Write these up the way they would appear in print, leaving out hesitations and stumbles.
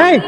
এই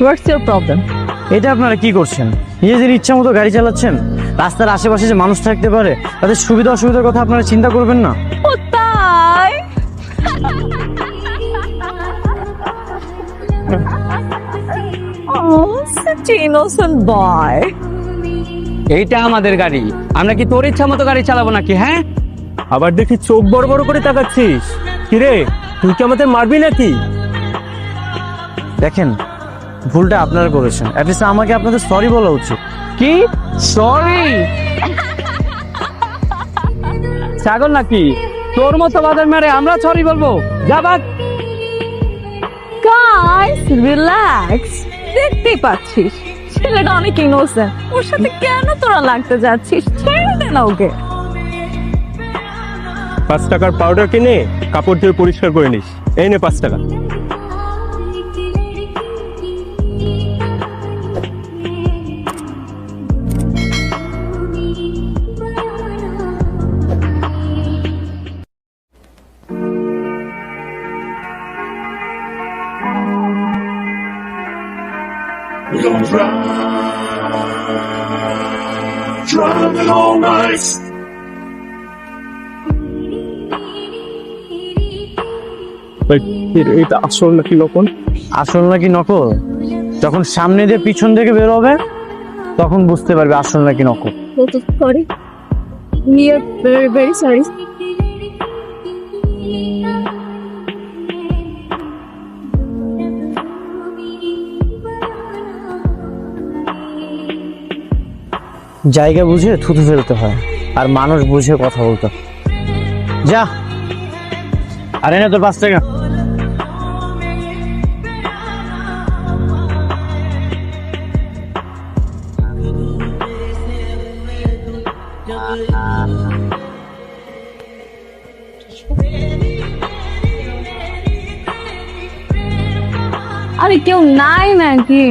What's your problem? এটা আপনারা কি করছেন? নিজেদের ইচ্ছা মতো গাড়ি চালাচ্ছেন। রাস্তার আশেপাশে যে মানুষ থাকতে পারে তাদের সুবিধা অসুবিধার কথা আপনারা চিন্তা করবেন না? ও তাই? Oh, such an innocent boy. এইটা আমাদের গাড়ি, আমরা কি তোর ইচ্ছা মতো গাড়ি চালাবো নাকি? হ্যাঁ, আবার দেখি চোখ বড় বড় করে তাকাচ্ছিস। কিরে, তুই কি আমাদের মারবি নাকি? দেখেন, ভুলটা আপনারা করেছেন। অ্যাটলিস্ট আমাকে আপনাদের সরি বলা উচিত। কি সরি? ছাগল নাকি? তোর মতো বাজার মেরে আমরা সরি বলবো? যা বাদ। Guys, relax. দেখতেই পাচ্ছিস ছেলেটা অনেক ইনোসেন্ট, ওর সাথে কেন তোরা লাগতে যাচ্ছিস? ছেড়ে দে না ওকে। 5 টাকার পাউডার কিনে কাপড় দিয়ে পরিষ্কার করে নিস। এই নে 5 টাকা। Driving all night. এটা আসল নাকি নকল? আসল নাকি নকল যখন সামনে দিয়ে পিছন থেকে বের হবে তখন বুঝতে পারবে আসল নাকি নকল। Sorry. We are very, very sorry. জায়গা বুঝে থুতু ফেলতে হয়, আর মানুষ বুঝে কথা বলতে হয়। যা, আর এনে তোর 5 টাকা। আরে কেউ নাই নাকি?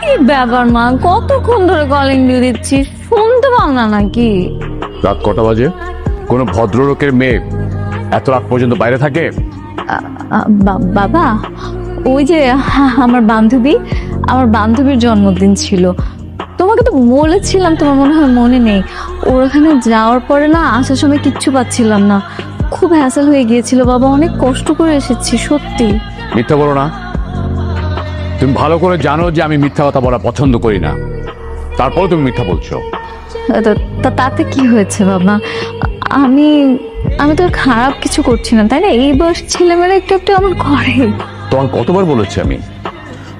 কি ব্যাপার মা, কতক্ষণ ধরে কলিং দিয়ে দিচ্ছি, শুনতে পাও না নাকি? রাত কটা বাজে? কোনো ভদ্রলোকের মেয়ে এত রাত পর্যন্ত বাইরে থাকে? বাবা, ওই যে আমার বান্ধবীর জন্মদিন ছিল, তোমাকে তো বলেছিলাম, তোমার মনে হয় মনে নেই। ওর ওখানে যাওয়ার পরে না আসার সময় কিচ্ছু পাচ্ছিলাম না, খুব হ্যাসেল হয়ে গিয়েছিল বাবা, অনেক কষ্ট করে এসেছি সত্যি। মিথ্যা বলো না। তুমি ভালো করে জানো যে আমি মিথ্যা কথা বলা পছন্দ করি না, তারপরে তুমি মিথ্যা বলছো। তাতে কি হয়েছে বাবা? আমি তো আর খারাপ কিছু করছি না, তাই না? এই বয়স ছেলেমেয়েরা একটু একটু আমার করে। তোমাকে কতবার বলেছি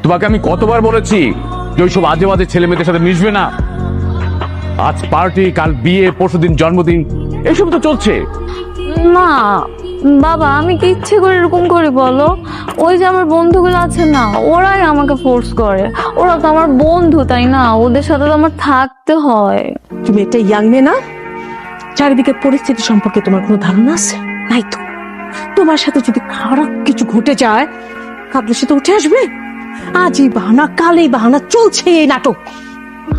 তোমাকে আমি কতবার বলেছি যে ওইসব আজে বাজে ছেলে মেয়েদের সাথে মিশবে না। আজ পার্টি, কাল বিয়ে, পরশুদিন জন্মদিন, এইসব তো চলছে। না বাবা, আমি কি ইচ্ছে করে এরকম করি বলো? ওই যে আমার বন্ধুগুলো আছে না, ওরাই আমাকে ফোর্স করে। ওরা তো আমার বন্ধু, তাই না? ওদের সাথে তো আমার থাকতে হয়। তুমি একটা ইয়াং মেয়ে না? চারিদিকের পরিস্থিতি সম্পর্কে তোমার কোনো ধারণা আছে? নাই তো। তোমার সাথে যদি খারাপ কিছু ঘটে যায়, কাবলে সে তো উঠে আসবে। আজ এই বাহানা, কাল এই বাহানা, চলছে এই নাটক।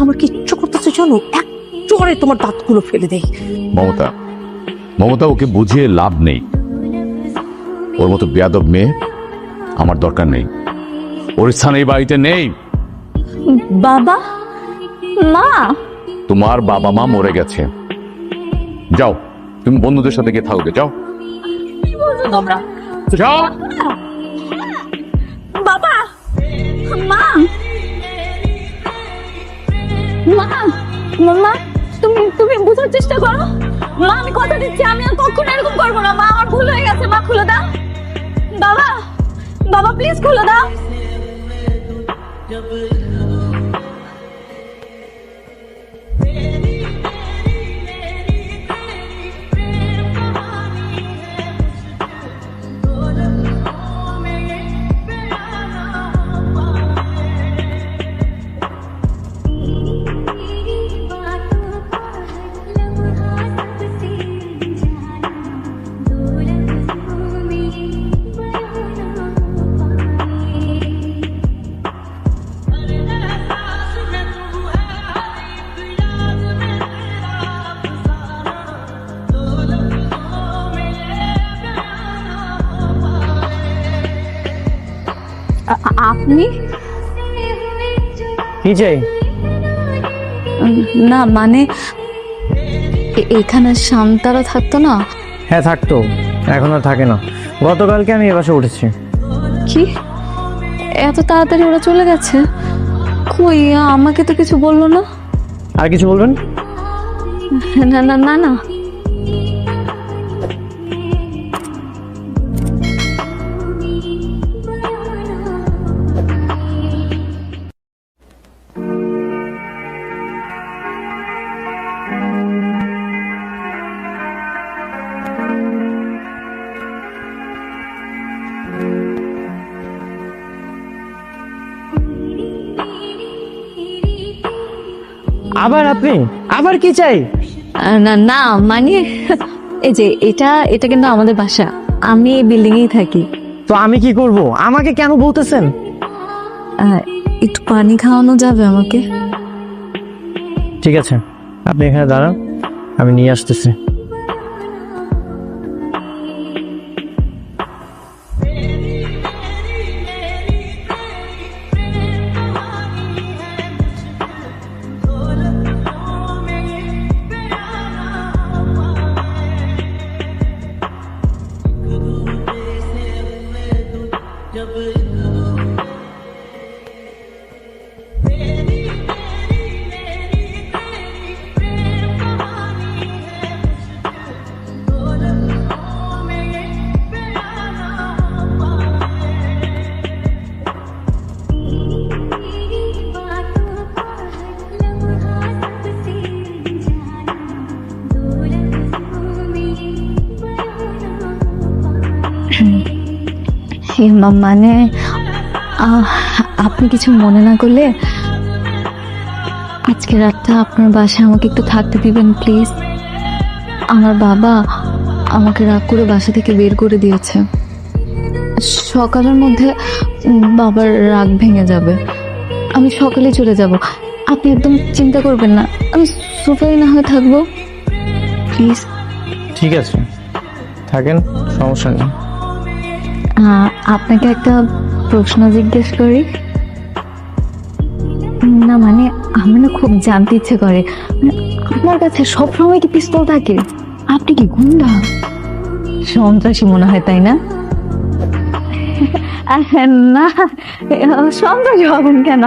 আমার কি ইচ্ছে করতেছে জানো? এক চড়ে তোমার দাঁতগুলো ফেলে দেই। মমতা, ওকে বুঝিয়ে লাভ নেই। ওর মতো বেয়াদব মেয়ে আমার দরকার নেই, ওর স্থান এই বাড়িতে নেই। বাবা মা, তোমার বাবা মা মরে গেছে, যাও তুমি বন্ধুদের সাথে গিয়ে থাকবে। যাও যাও। বাবা, মা, মা, মা, তুমি বোঝার চেষ্টা করো। মা, আমি কথা দিচ্ছি আমি আর কখনো এরকম করবো না। মা, আমার ভুল খুলে দাও। আপনি? কি চাই? না মানে এখানে শান্তারা থাকতো না? হ্যাঁ থাকতো, এখন আর থাকে না। গতকালকে আমি এ বাসে উঠেছি। কি এত তাড়াতাড়ি ওরা চলে গেছে? কই, আমাকে তো কিছু বললো না। আর কিছু বলবেন? না না না না। আবার আপনি? আবার কি চাই? না না মানে এই যে এটা কিন্তু আমাদের বাসা, আমি এই বিল্ডিং এই থাকি। তো আমি কি করব? আমাকে কেন বলতেছেন? একটু পানি খাওয়ানো যাবে আমাকে? ঠিক আছে, আপনি এখানে দাঁড়ান, আমি নিয়ে আসতেছি। মানে আপনি কিছু মনে না করলে আজকে রাতটা আপনার বাসায় আমাকে একটু থাকতে দিবেন প্লিজ। আমার বাবা আমাকে রাগ করে বাসা থেকে বের করে দিয়েছে। সকালের মধ্যে বাবার রাগ ভেঙে যাবে, আমি সকালে চলে যাব। আপনি একদম চিন্তা করবেন না, আমি সোফায় না হয়ে থাকবো প্লিজ। ঠিক আছে, থাকেন, সমস্যা নেই। আপনাকে একটা প্রশ্ন জিজ্ঞেস করি? না মানে আমার না খুব জানতে ইচ্ছে করে, আপনার কাছে সবসময় কি পিস্তল থাকে? আপনি কি গুন্ডা সন্ত্রাসী মনে হয়, তাই না? না সন্ত্রাসী হবেন কেন?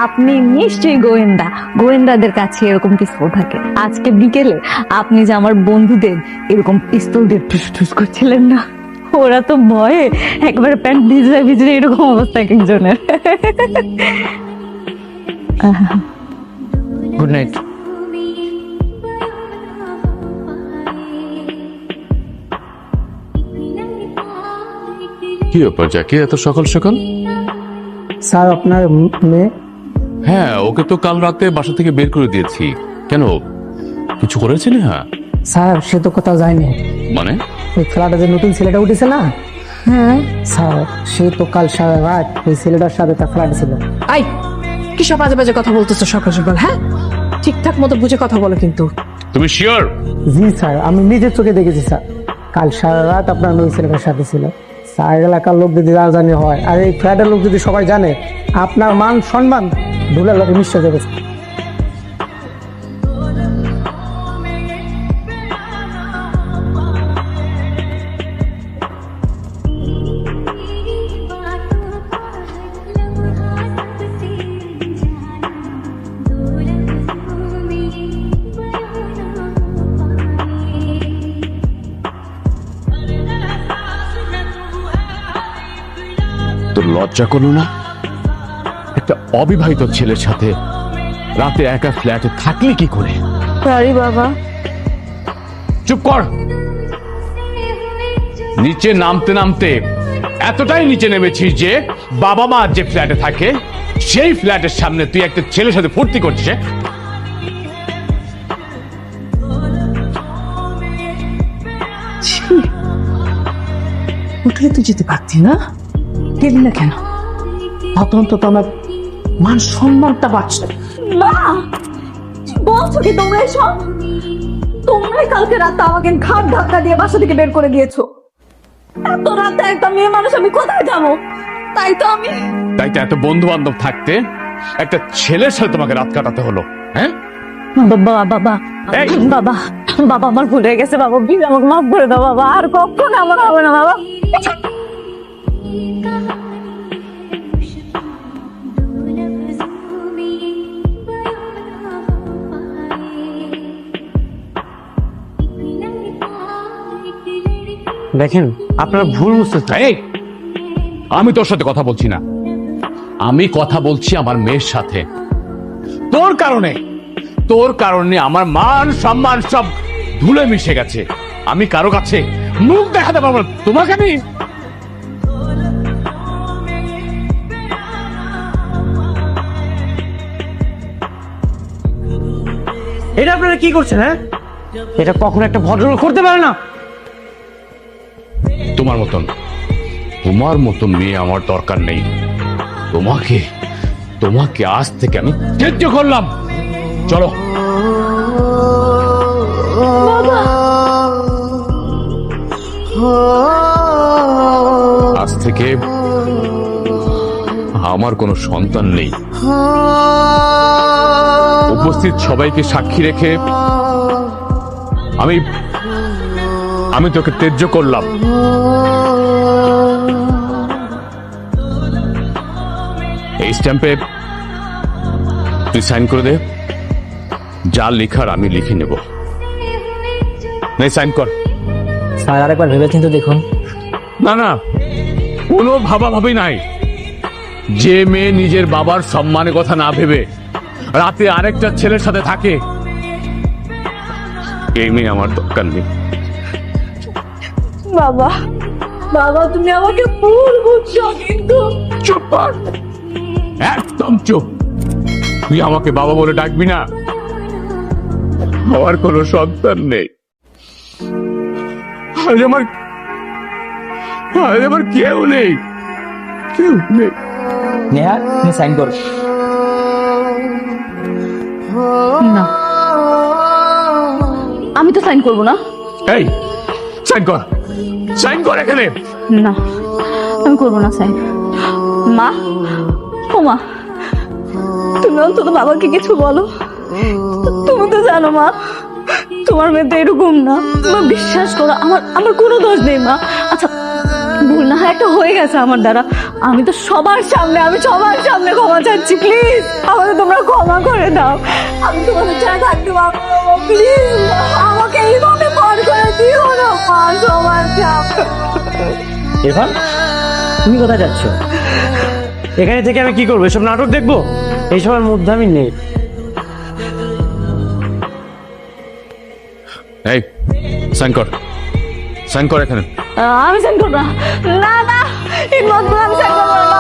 আপনি নিশ্চয়ই গোয়েন্দা, গোয়েন্দাদের কাছে এরকম পিস্তল থাকে। আজকে বিকেলে আপনি যে আমার বন্ধুদের এরকম পিস্তল দিয়ে ঠুস ঠুস করছিলেন না, ওরা তো ভয়ে একবারে প্যান্ট ভিজে ভিজে এরকম অবস্থা এক একজনের। Good night. কি ব্যাপার জ্যাকি, এত সকাল সকাল? স্যার আপনার মেয়ে? হ্যাঁ, ওকে তো কাল রাতে বাসা থেকে বের করে দিয়েছি। কেন, কিছু করেছিলি? হ্যাঁ স্যার সে তো কোথাও যায়নি। মানে? ওই ফ্ল্যাটে যে নতুন ছেলেটা উঠেছে না, হ্যাঁ স্যার সে তো কাল সারা রাত ওই ছেলেটার সাথে তার ফ্ল্যাটে ছিল। আই কি সব বাজে বাজে কথা বলতেছো সকাল সকাল? হ্যাঁ ঠিকঠাক মতো বুঝে কথা বলো কিন্তু। তুমি শিওর? জি স্যার, আমি নিজের চোখে দেখেছি স্যার, কাল সারা রাত আপনার ওই ছেলেটার সাথে ছিল। স্যার এলাকার লোক যদি জানি হয় আর এই ফ্ল্যাটের লোক যদি সবাই জানে, আপনার মান সম্মান ধুলে লোকে মিশে যাবে। তোর লজ্জা করলো না একটা অবিবাহিত ছেলের সাথে রাতে একা ফ্ল্যাটে থাকলি কি করে? সরি বাবা। চুপ কর। নিচে নামতে নামতে এতটাই নিচে নেমেছিস যে বাবা মা যে ফ্ল্যাটে থাকে সেই ফ্ল্যাটের সামনে তুই একটা ছেলের সাথে ফুর্তি করছিস। উঠে তুই যেতে পারতি না, গেলি না কেন? অন্তত আমার মান সম্মানটা বাঁচত। মা, বলছো কি তোমরা এসব? তোমরাই কালকে রাতে আমাকে ঘাট ধাক্কা দিয়ে বাসা থেকে বের করে দিয়েছো। এত রাতে একটা মেয়ে মানুষ আমি কোথায় যাবো? তাই তো এত বন্ধু বান্ধব থাকতে একটা ছেলের সাথে তোমাকে রাত কাটাতে হলো। হ্যাঁ বাবা বাবা এই! বাবা বাবা আমার ভুল হয়ে গেছে বাবা, প্লিজ আমাকে মাফ করে দাও বাবা, আর কখনো আমার হবে না বাবা। দেখেন আপনারা ভুল বুঝতেছেন। এই, আমি তোর সাথে কথা বলছি না, আমি কথা বলছি আমার মেয়ের সাথে। তোর কারণে আমার মান সম্মান সব ধুলে মিশে গেছে। আমি কারো কাছে মুখ দেখাতে পারবো না। তোমাকে আমি এটা আপনারা কি করছেন? হ্যাঁ, এটা কখনো একটা ভদ্রলোক করতে পারে না। তোমার মতন মেয়ে আমার দরকার নেই। তোমাকে আজ থেকে আমি ত্যায্য করলাম। চলো। আজ থেকে আমার কোনো সন্তান নেই। উপস্থিত সবাইকে সাক্ষী রেখে আমি তোকে ত্যায্য করলাম। এই স্ট্যাম্পে তুই সাইন করে দে। যা লেখার আমি লিখে নেব। সাইন কর। স্যার আরেকবার ভেবেচিন্তে দেখুন। না, কোনো ভাবাভাবি নাই। যে মেয়ে নিজের বাবার সম্মানের কথা না ভেবে রাতে আরেকটা ছেলের সাথে থাকে, এই মেয়ে আমার দরকার নেই। বাবা বাবা তুমি আমাকে ভুল বুঝছো, কিন্তু চুপ কর, একদম চুপ। তুই আমাকে বাবা বলে ডাকবি না। আমার কোনো সন্তান নেই। আজ আমার কেউ নেই। নেহা, তুমি সাইন করো। না, আমি তো সাইন করবো না। এই, সাইন কর এখানে। না, আমি করবো না সাইন। মা, ও মা, তুমি অন্তত বাবাকে কিছু বলো। তুমি তো জানো মা, তোমার মেয়ে তো এরকম না। মা বিশ্বাস করো, আমার কোনো দোষ নেই মা। আচ্ছা, ভুল না হয় একটা হয়ে গেছে আমার দ্বারা। আমি সবার সামনে ক্ষমা চাচ্ছি। প্লিজ আমাকে তোমরা ক্ষমা করে দাও। আমি তোমাদের ছাড়া থাকতে পারবো না। প্লিজ আমাকে এইভাবে পার করে দিও না মা, সবার সামনে। ইরফান, তুমি কোথায় যাচ্ছ? এখানে থেকে আমি কি করবো? এসব নাটক দেখবো? এইসবের মধ্যে আমি নেই। এই, সাইন কর এখানে। আমি সাইন করবো না। না না, এই মত আমি সাইন করবো না।